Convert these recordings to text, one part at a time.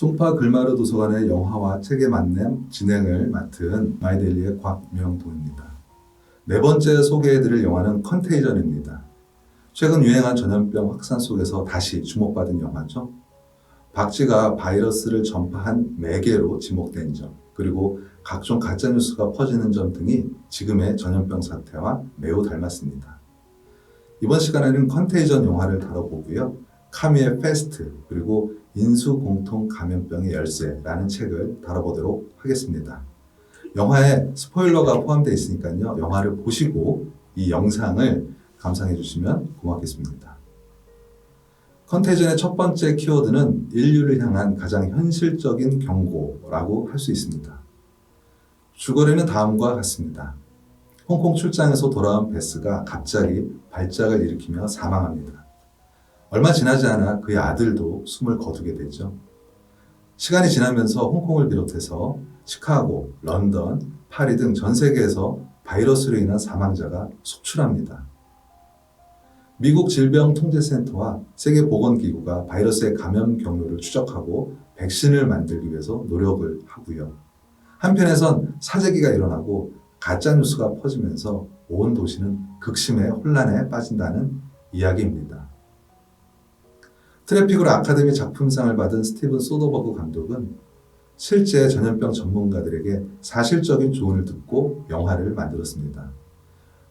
송파 글마루 도서관의 영화와 책의 만남 진행을 맡은 마이데일리의 곽명동입니다. 네 번째 소개해드릴 영화는 컨테이전입니다. 최근 유행한 전염병 확산 속에서 다시 주목받은 영화죠. 박쥐가 바이러스를 전파한 매개로 지목된 점, 그리고 각종 가짜뉴스가 퍼지는 점 등이 지금의 전염병 사태와 매우 닮았습니다. 이번 시간에는 컨테이전 영화를 다뤄보고요. 카미의 페스트, 그리고 인수공통 감염병의 열쇠라는 책을 다뤄보도록 하겠습니다. 영화에 스포일러가 포함되어 있으니까요. 영화를 보시고 이 영상을 감상해 주시면 고맙겠습니다. 컨테이전의 첫 번째 키워드는 인류를 향한 가장 현실적인 경고라고 할 수 있습니다. 줄거리는 다음과 같습니다. 홍콩 출장에서 돌아온 베스가 갑자기 발작을 일으키며 사망합니다. 얼마 지나지 않아 그의 아들도 숨을 거두게 되죠. 시간이 지나면서 홍콩을 비롯해서 시카고, 런던, 파리 등 전 세계에서 바이러스로 인한 사망자가 속출합니다. 미국 질병통제센터와 세계보건기구가 바이러스의 감염 경로를 추적하고 백신을 만들기 위해서 노력을 하고요. 한편에선 사재기가 일어나고 가짜뉴스가 퍼지면서 온 도시는 극심의 혼란에 빠진다는 이야기입니다. 트래픽으로 아카데미 작품상을 받은 스티븐 소더버그 감독은 실제 전염병 전문가들에게 사실적인 조언을 듣고 영화를 만들었습니다.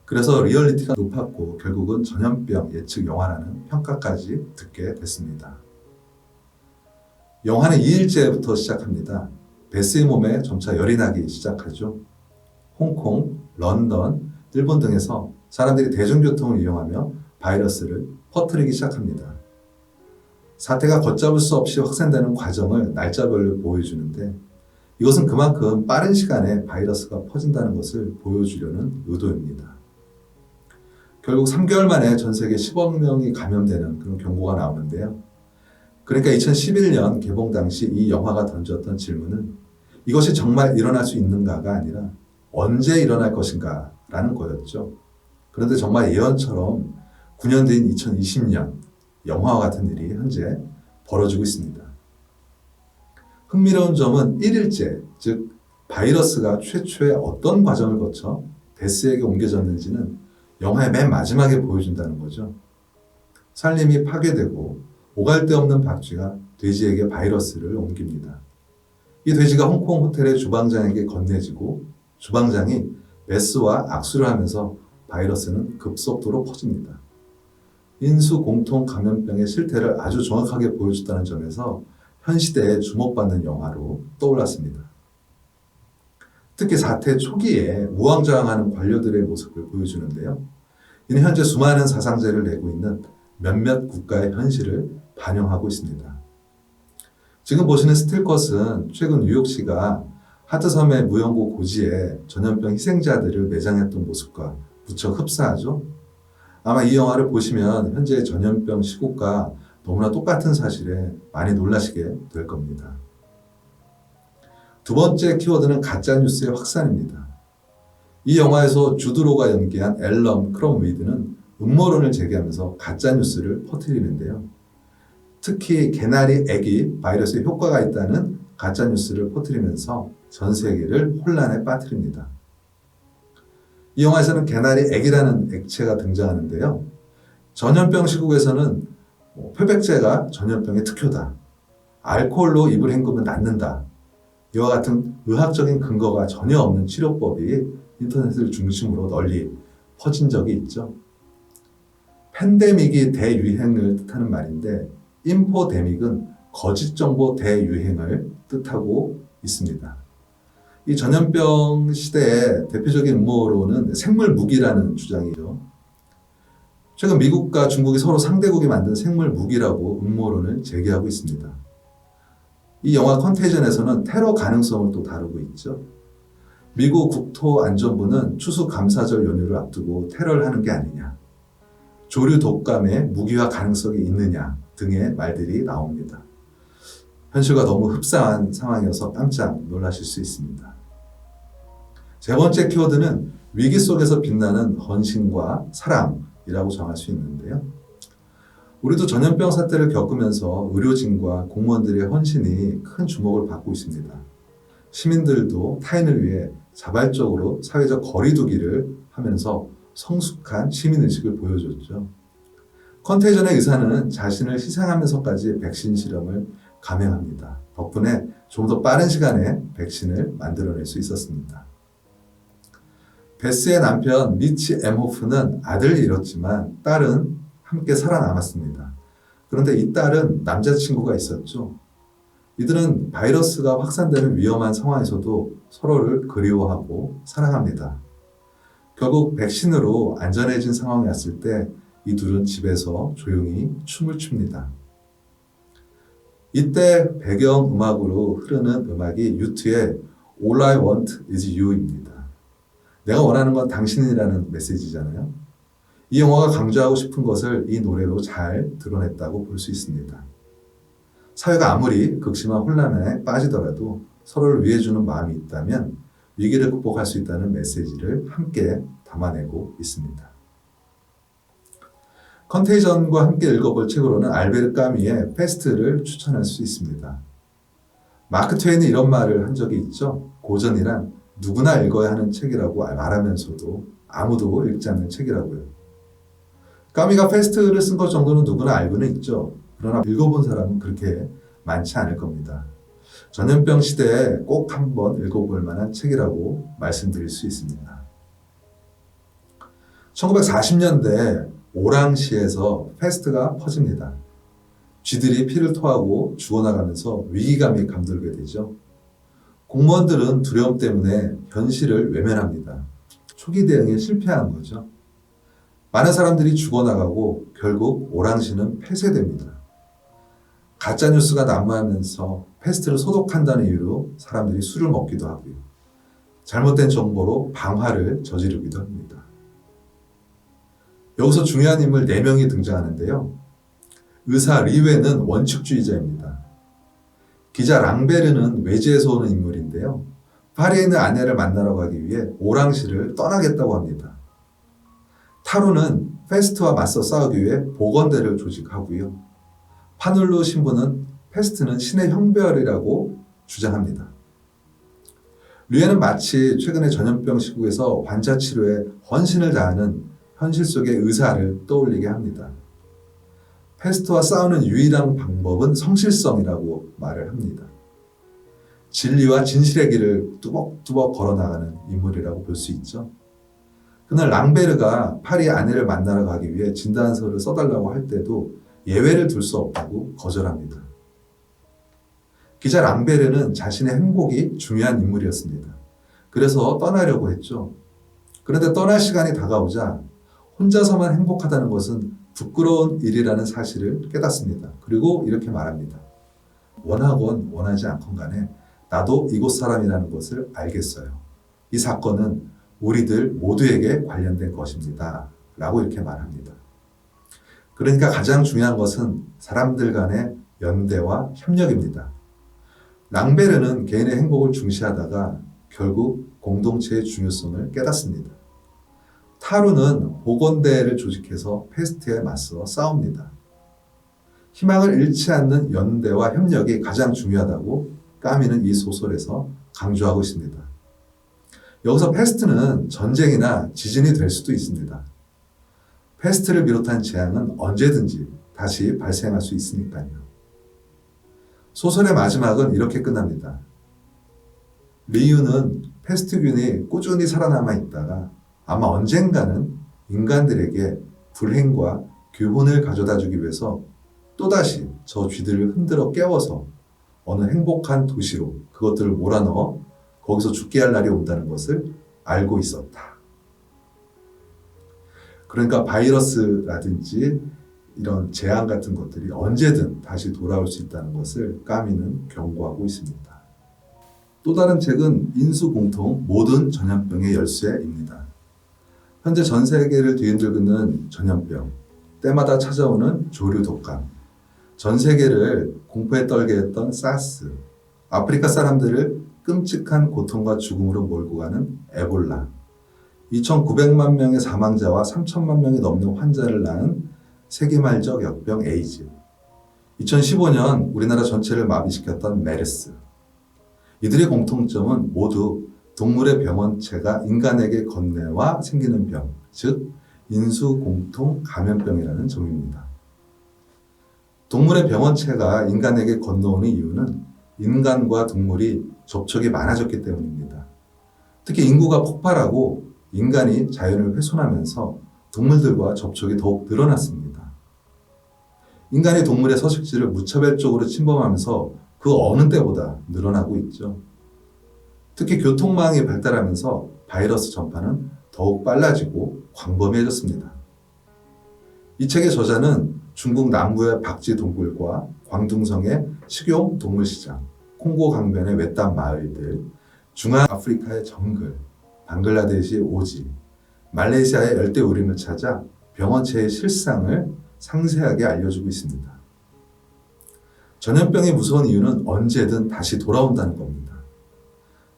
그래서 리얼리티가 높았고 결국은 전염병 예측 영화라는 평가까지 듣게 됐습니다. 영화는 2일째부터 시작합니다. 베스의 몸에 점차 열이 나기 시작하죠. 홍콩, 런던, 일본 등에서 사람들이 대중교통을 이용하며 바이러스를 퍼뜨리기 시작합니다. 사태가 걷잡을 수 없이 확산되는 과정을 날짜별로 보여주는데 이것은 그만큼 빠른 시간에 바이러스가 퍼진다는 것을 보여주려는 의도입니다. 결국 3개월 만에 전 세계 10억 명이 감염되는 그런 경고가 나오는데요. 그러니까 2011년 개봉 당시 이 영화가 던졌던 질문은 이것이 정말 일어날 수 있는가가 아니라 언제 일어날 것인가 라는 거였죠. 그런데 정말 예언처럼 9년 뒤인 2020년 영화와 같은 일이 현재 벌어지고 있습니다. 흥미로운 점은 1일째, 즉 바이러스가 최초의 어떤 과정을 거쳐 베스에게 옮겨졌는지는 영화의 맨 마지막에 보여준다는 거죠. 살림이 파괴되고 오갈 데 없는 박쥐가 돼지에게 바이러스를 옮깁니다. 이 돼지가 홍콩 호텔의 주방장에게 건네지고 주방장이 베스와 악수를 하면서 바이러스는 급속도로 퍼집니다. 인수공통 감염병의 실태를 아주 정확하게 보여줬다는 점에서 현 시대에 주목받는 영화로 떠올랐습니다. 특히 사태 초기에 우왕좌왕하는 관료들의 모습을 보여주는데요. 이는 현재 수많은 사상제를 내고 있는 몇몇 국가의 현실을 반영하고 있습니다. 지금 보시는 스틸컷은 최근 뉴욕시가 하트섬의 무연고 고지에 전염병 희생자들을 매장했던 모습과 무척 흡사하죠. 아마 이 영화를 보시면 현재 전염병 시국과 너무나 똑같은 사실에 많이 놀라시게 될 겁니다. 두 번째 키워드는 가짜뉴스의 확산입니다. 이 영화에서 주드로가 연기한 앨럼 크롬위드는 음모론을 제기하면서 가짜뉴스를 퍼뜨리는데요. 특히 개나리 애기 바이러스에 효과가 있다는 가짜뉴스를 퍼뜨리면서 전 세계를 혼란에 빠뜨립니다. 이 영화에서는 개나리 액이라는 액체가 등장하는데요. 전염병 시국에서는 표백제가 전염병의 특효다. 알코올로 입을 헹구면 낫는다. 이와 같은 의학적인 근거가 전혀 없는 치료법이 인터넷을 중심으로 널리 퍼진 적이 있죠. 팬데믹이 대유행을 뜻하는 말인데 인포데믹은 거짓 정보 대유행을 뜻하고 있습니다. 이 전염병 시대의 대표적인 음모론은 생물 무기라는 주장이죠. 최근 미국과 중국이 서로 상대국이 만든 생물 무기라고 음모론을 제기하고 있습니다. 이 영화 컨테이전에서는 테러 가능성을 또 다루고 있죠. 미국 국토안전부는 추수감사절 연휴를 앞두고 테러를 하는 게 아니냐, 조류 독감의 무기화 가능성이 있느냐 등의 말들이 나옵니다. 현실과 너무 흡사한 상황이어서 깜짝 놀라실 수 있습니다. 세 번째 키워드는 위기 속에서 빛나는 헌신과 사랑이라고 정할 수 있는데요. 우리도 전염병 사태를 겪으면서 의료진과 공무원들의 헌신이 큰 주목을 받고 있습니다. 시민들도 타인을 위해 자발적으로 사회적 거리 두기를 하면서 성숙한 시민의식을 보여줬죠. 컨테이전의 의사는 자신을 희생하면서까지 백신 실험을 감행합니다. 덕분에 좀 더 빠른 시간에 백신을 만들어낼 수 있었습니다. 베스의 남편 리치 엠호프는 아들을 잃었지만 딸은 함께 살아남았습니다. 그런데 이 딸은 남자친구가 있었죠. 이들은 바이러스가 확산되는 위험한 상황에서도 서로를 그리워하고 사랑합니다. 결국 백신으로 안전해진 상황이 왔을 때 이 둘은 집에서 조용히 춤을 춥니다. 이때 배경음악으로 흐르는 음악이 U2의 All I Want Is You입니다. 내가 원하는 건 당신이라는 메시지잖아요. 이 영화가 강조하고 싶은 것을 이 노래로 잘 드러냈다고 볼 수 있습니다. 사회가 아무리 극심한 혼란에 빠지더라도 서로를 위해주는 마음이 있다면 위기를 극복할 수 있다는 메시지를 함께 담아내고 있습니다. 컨테이전과 함께 읽어볼 책으로는 알베르 까미의 페스트를 추천할 수 있습니다. 마크 트웨인이 이런 말을 한 적이 있죠. 고전이란 누구나 읽어야 하는 책이라고 말하면서도 아무도 읽지 않는 책이라고요. 까미가 페스트를 쓴 것 정도는 누구나 알고는 있죠. 그러나 읽어본 사람은 그렇게 많지 않을 겁니다. 전염병 시대에 꼭 한번 읽어볼 만한 책이라고 말씀드릴 수 있습니다. 1940년대 오랑시에서 페스트가 퍼집니다. 쥐들이 피를 토하고 죽어나가면서 위기감이 감돌게 되죠. 공무원들은 두려움 때문에 현실을 외면합니다. 초기 대응에 실패한 거죠. 많은 사람들이 죽어나가고 결국 오랑시는 폐쇄됩니다. 가짜뉴스가 난무하면서 페스트를 소독한다는 이유로 사람들이 술을 먹기도 하고요. 잘못된 정보로 방화를 저지르기도 합니다. 여기서 중요한 인물 4명이 등장하는데요. 의사 리웨는 원칙주의자입니다. 기자 랑베르는 외지에서 오는 인물인데요. 파리에 있는 아내를 만나러 가기 위해 오랑시를 떠나겠다고 합니다. 타루는 페스트와 맞서 싸우기 위해 보건대를 조직하고요. 파눌루 신부는 페스트는 신의 형벌이라고 주장합니다. 리웨는 마치 최근의 전염병 시국에서 환자 치료에 헌신을 다하는 현실 속의 의사를 떠올리게 합니다. 페스트와 싸우는 유일한 방법은 성실성이라고 말을 합니다. 진리와 진실의 길을 뚜벅뚜벅 걸어나가는 인물이라고 볼 수 있죠. 그날 랑베르가 파리의 아내를 만나러 가기 위해 진단서를 써달라고 할 때도 예외를 둘 수 없다고 거절합니다. 기자 랑베르는 자신의 행복이 중요한 인물이었습니다. 그래서 떠나려고 했죠. 그런데 떠날 시간이 다가오자 혼자서만 행복하다는 것은 부끄러운 일이라는 사실을 깨닫습니다. 그리고 이렇게 말합니다. 원하건 원하지 않건 간에 나도 이곳 사람이라는 것을 알겠어요. 이 사건은 우리들 모두에게 관련된 것입니다. 라고 이렇게 말합니다. 그러니까 가장 중요한 것은 사람들 간의 연대와 협력입니다. 랑베르는 개인의 행복을 중시하다가 결국 공동체의 중요성을 깨닫습니다. 타루는 보건대를 조직해서 페스트에 맞서 싸웁니다. 희망을 잃지 않는 연대와 협력이 가장 중요하다고 까미는 이 소설에서 강조하고 있습니다. 여기서 페스트는 전쟁이나 지진이 될 수도 있습니다. 페스트를 비롯한 재앙은 언제든지 다시 발생할 수 있으니까요. 소설의 마지막은 이렇게 끝납니다. 리유는 페스트균이 꾸준히 살아남아 있다가 아마 언젠가는 인간들에게 불행과 교훈을 가져다 주기 위해서 또다시 저 쥐들을 흔들어 깨워서 어느 행복한 도시로 그것들을 몰아넣어 거기서 죽게 할 날이 온다는 것을 알고 있었다. 그러니까 바이러스라든지 이런 재앙 같은 것들이 언제든 다시 돌아올 수 있다는 것을 까미는 경고하고 있습니다. 또 다른 책은 인수공통 모든 전염병의 열쇠입니다. 현재 전 세계를 뒤흔들고 전염병, 때마다 찾아오는 조류 독감, 전 세계를 공포에 떨게 했던 사스, 아프리카 사람들을 끔찍한 고통과 죽음으로 몰고 가는 에볼라, 2,900만 명의 사망자와 3,000만 명이 넘는 환자를 낳은 세기말적 역병 에이즈, 2015년 우리나라 전체를 마비시켰던 메르스. 이들의 공통점은 모두 동물의 병원체가 인간에게 건네와 생기는 병, 즉 인수공통 감염병이라는 점입니다. 동물의 병원체가 인간에게 건너오는 이유는 인간과 동물이 접촉이 많아졌기 때문입니다. 특히 인구가 폭발하고 인간이 자연을 훼손하면서 동물들과 접촉이 더욱 늘어났습니다. 인간이 동물의 서식지를 무차별적으로 침범하면서 그 어느 때보다 늘어나고 있죠. 특히 교통망이 발달하면서 바이러스 전파는 더욱 빨라지고 광범위해졌습니다. 이 책의 저자는 중국 남부의 박쥐 동굴과 광둥성의 식용 동물시장, 콩고 강변의 외딴 마을들, 중앙아프리카의 정글, 방글라데시 오지, 말레이시아의 열대우림을 찾아 병원체의 실상을 상세하게 알려주고 있습니다. 전염병이 무서운 이유는 언제든 다시 돌아온다는 겁니다.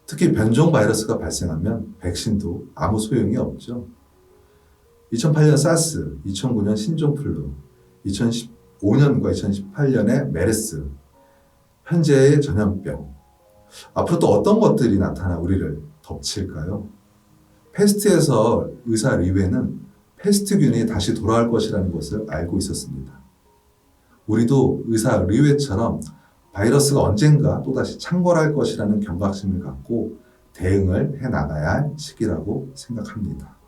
특히 변종 바이러스가 발생하면 백신도 아무 소용이 없죠. 2008년 사스, 2009년 신종플루, 2015년과 2018년의 메르스, 현재의 전염병. 앞으로 또 어떤 것들이 나타나 우리를 덮칠까요? 패스트에서 의사 리웨는 패스트균이 다시 돌아올 것이라는 것을 알고 있었습니다. 우리도 의사 리웨처럼 바이러스가 언젠가 또다시 창궐할 것이라는 경각심을 갖고 대응을 해나가야 할 시기라고 생각합니다.